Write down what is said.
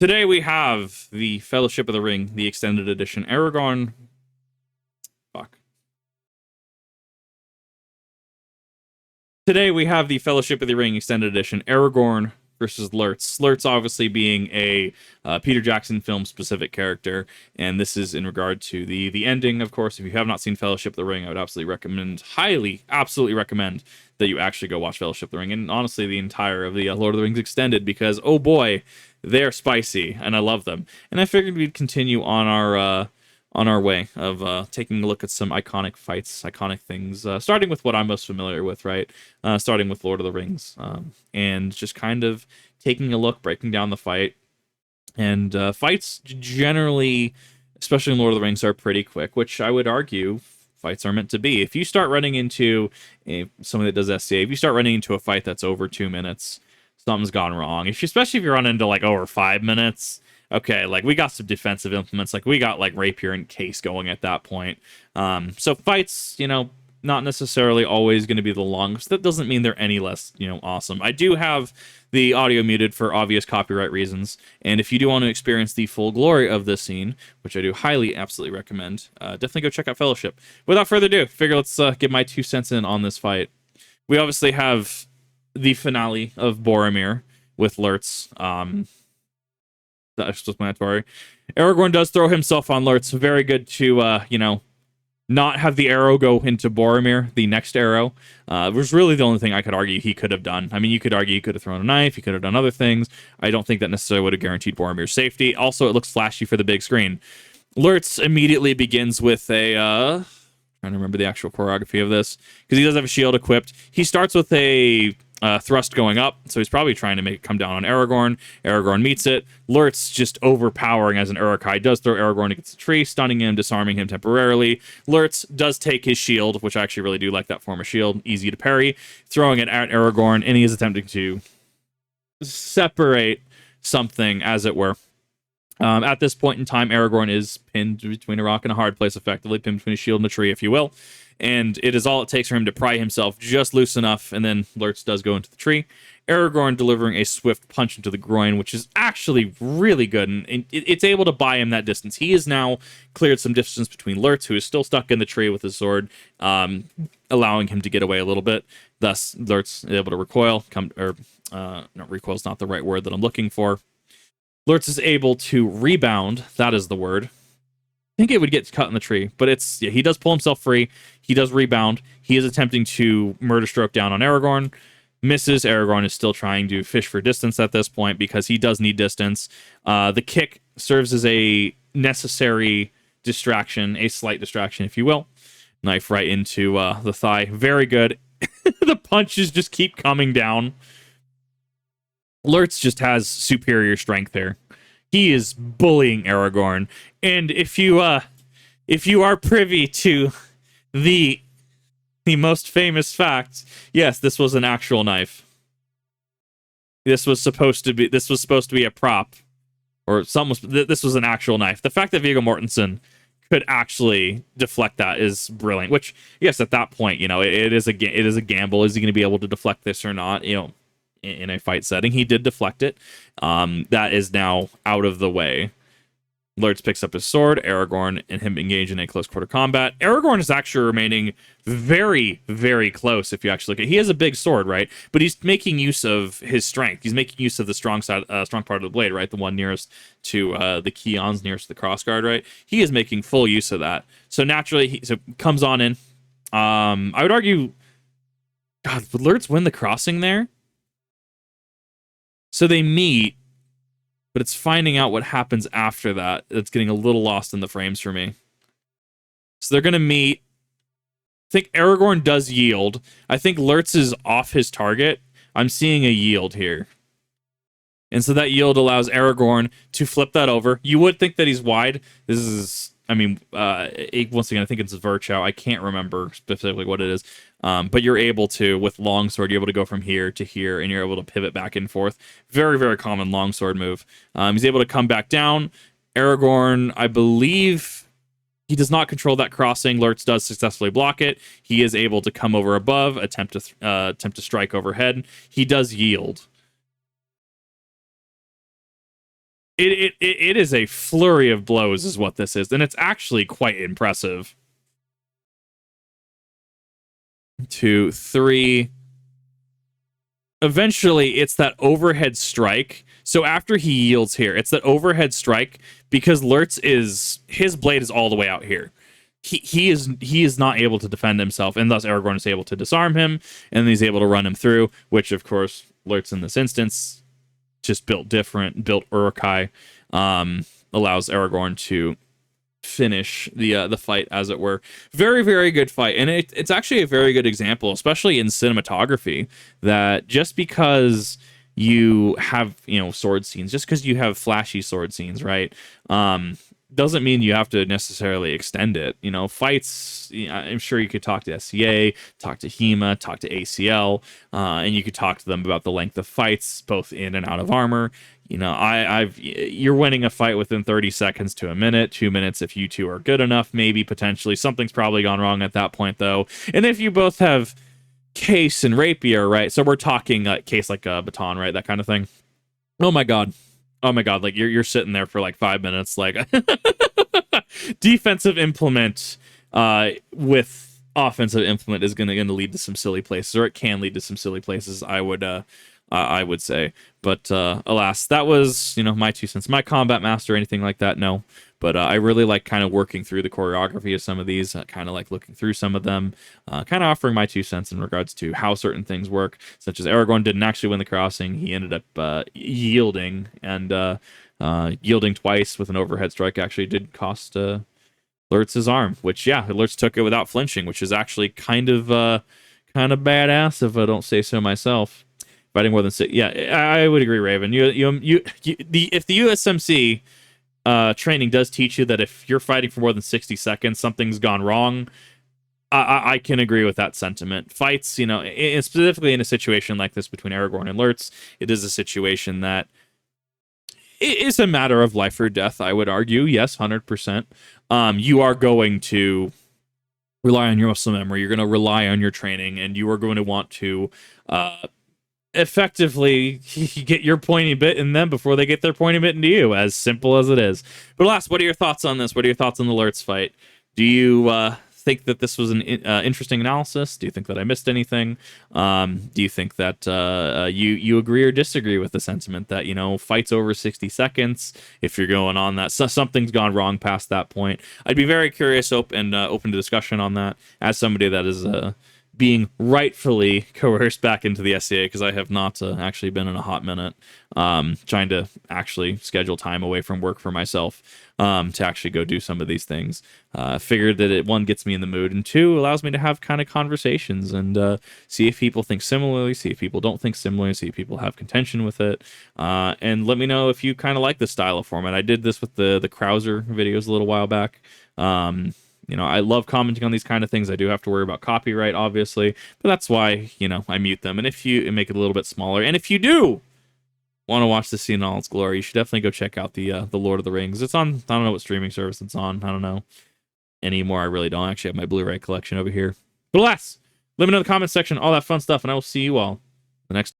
Today we have the Fellowship of the Ring, the extended edition. Aragorn. Fuck. Today we have the Fellowship of the Ring extended edition. Aragorn versus Lurtz. Lurtz obviously being a Peter Jackson film specific character, and this is in regard to the ending. Of course, if you have not seen Fellowship of the Ring, I would absolutely recommend, absolutely recommend that you actually go watch Fellowship of the Ring, and honestly the entire of the Lord of the Rings extended, because oh boy, they're spicy and I love them. And I figured we'd continue on our way of taking a look at some iconic fights, iconic things, starting with what I'm most familiar with, right? Starting with Lord of the Rings, and just kind of taking a look, breaking down the fight. And fights generally, especially in Lord of the Rings, are pretty quick, which I would argue fights are meant to be. If you start running into somebody that does SCA, if you start running into a fight that's over 2 minutes, something's gone wrong. Especially if you run into like over 5 minutes, okay, like we got some defensive implements, like we got like rapier and case going at that point. So fights, not necessarily always going to be the longest. That doesn't mean they're any less, awesome. I do have the audio muted for obvious copyright reasons, and if you do want to experience the full glory of this scene, which I do highly, absolutely recommend, definitely go check out Fellowship. Without further ado, figure let's get my 2 cents in on this fight. We obviously have the finale of Boromir with Lurtz. That's explanatory. Aragorn does throw himself on Lurtz. Very good to, not have the arrow go into Boromir, the next arrow. Was really the only thing I could argue he could have done. I mean, you could argue he could have thrown a knife, he could have done other things. I don't think that necessarily would have guaranteed Boromir's safety. Also, it looks flashy for the big screen. Lurtz immediately begins with a, trying to remember the actual choreography of this, because he does have a shield equipped. He starts with a thrust going up, so he's probably trying to make it come down on Aragorn. Aragorn meets it. Lurtz, just overpowering as an Uruk-Hai, does throw Aragorn against the tree, stunning him, disarming him temporarily. Lurtz does take his shield, which I actually really do like that form of shield, easy to parry, throwing it at Aragorn, and he is attempting to separate something, as it were. At this point in time, Aragorn is pinned between a rock and a hard place, effectively pinned between a shield and a tree, if you will. And it is all it takes for him to pry himself just loose enough, and then Lurtz does go into the tree. Aragorn delivering a swift punch into the groin, which is actually really good, and it's able to buy him that distance. He has now cleared some distance between Lurtz, who is still stuck in the tree with his sword, allowing him to get away a little bit. Thus, Lurtz is able to recoil. Not recoil is not the right word that I'm looking for. Lurtz is able to rebound. That is the word. I think it would get cut in the tree, but he does pull himself free. He does rebound. He is attempting to murder stroke down on Aragorn. Misses. Aragorn is still trying to fish for distance at this point because he does need distance. The kick serves as a necessary distraction, a slight distraction, if you will. Knife right into the thigh. Very good. The punches just keep coming down. Lurtz just has superior strength there. He is bullying Aragorn, and if you are privy to the most famous fact, yes, this was an actual knife. This was supposed to be a prop, or this was an actual knife. The fact that Viggo Mortensen could actually deflect that is brilliant. Which, yes, at that point, it is a gamble. Is he going to be able to deflect this or not? In a fight setting, he did deflect it. That is now out of the way. Lurtz picks up his sword. Aragorn and him engage in a close quarter combat. Aragorn is actually remaining very, very close. If you actually look at, he has a big sword, right? But he's making use of his strength. He's making use of the strong part of the blade, right? The one nearest to the Keons, nearest to the crossguard, right? He is making full use of that. So naturally, he comes on in. I would argue, God, would Lurtz win the crossing there? So they meet, but it's finding out what happens after that that's getting a little lost in the frames for me. So they're going to meet. I think Aragorn does yield. I think Lurtz is off his target. I'm seeing a yield here. And so that yield allows Aragorn to flip that over. You would think that he's wide. This is, once again, I think it's Virchow. I can't remember specifically what it is. But you're able to, with longsword, you're able to go from here to here, and you're able to pivot back and forth. Very, very common longsword move. He's able to come back down. Aragorn, I believe, he does not control that crossing. Lurtz does successfully block it. He is able to come over above, attempt to strike overhead. He does yield. It is a flurry of blows, is what this is, and it's actually quite impressive. 2, 3. Eventually, it's that overhead strike. So after he yields here, it's that overhead strike because Lurtz is his blade is all the way out here. He is not able to defend himself, and thus Aragorn is able to disarm him, and he's able to run him through. Which, of course, Lurtz in this instance just built different, built Uruk-Hai, allows Aragorn to finish the fight, as it were. Very, very good fight, and it's actually a very good example, especially in cinematography, that just because you have sword scenes, just because you have flashy sword scenes, right, doesn't mean you have to necessarily extend it. Fights, I'm sure you could talk to SCA, talk to HEMA, talk to ACL, and you could talk to them about the length of fights, both in and out of armor. You're winning a fight within 30 seconds to a minute, 2 minutes if you two are good enough, maybe, potentially. Something's probably gone wrong at that point, though. And if you both have case and rapier, right? So we're talking case like a baton, right? That kind of thing. Oh my god. Like you're sitting there for like 5 minutes, like defensive implement with offensive implement is gonna lead to some silly places, or it can lead to some silly places, I would say. But alas, that was my 2 cents. My combat master or anything like that, no. But I really like kind of working through the choreography of some of these, kind of like looking through some of them, kind of offering my 2 cents in regards to how certain things work, such as Aragorn didn't actually win the crossing. He ended up yielding, and yielding twice with an overhead strike actually did cost Lurtz's arm, which, yeah, Lurtz took it without flinching, which is actually kind of badass, if I don't say so myself. Fighting more than 6, yeah, I would agree, Raven. If the USMC training does teach you that if you're fighting for more than 60 seconds, something's gone wrong, I can agree with that sentiment. Fights, specifically in a situation like this between Aragorn and Lurtz, it is a situation that it is a matter of life or death, I would argue. Yes, 100%. You are going to rely on your muscle memory. You're going to rely on your training, and you are going to want to effectively get your pointy bit in them before they get their pointy bit into you, as simple as it is. But alas, what are your thoughts on this? What are your thoughts on the Lurtz fight? Do you think that this was an interesting analysis? Do you think that I missed anything? Do you think that you agree or disagree with the sentiment that fights over 60 seconds, if you're going on that, something's gone wrong past that point? I'd be very curious open to discussion on that, as somebody that is being rightfully coerced back into the SCA, because I have not actually been in a hot minute, trying to actually schedule time away from work for myself to actually go do some of these things. Figured that it, 1, gets me in the mood, and 2, allows me to have kind of conversations and see if people think similarly, see if people don't think similarly, see if people have contention with it, and let me know if you kind of like this style of format. I did this with the Krauser videos a little while back. I love commenting on these kind of things. I do have to worry about copyright, obviously, but that's why, I mute them. And if you make it a little bit smaller, and if you do want to watch this scene in all its glory, you should definitely go check out the Lord of the Rings. It's on, I don't know what streaming service it's on. I don't know anymore. I really don't. I actually have my Blu-ray collection over here. But alas, let me know in the comments section, all that fun stuff, and I will see you all the next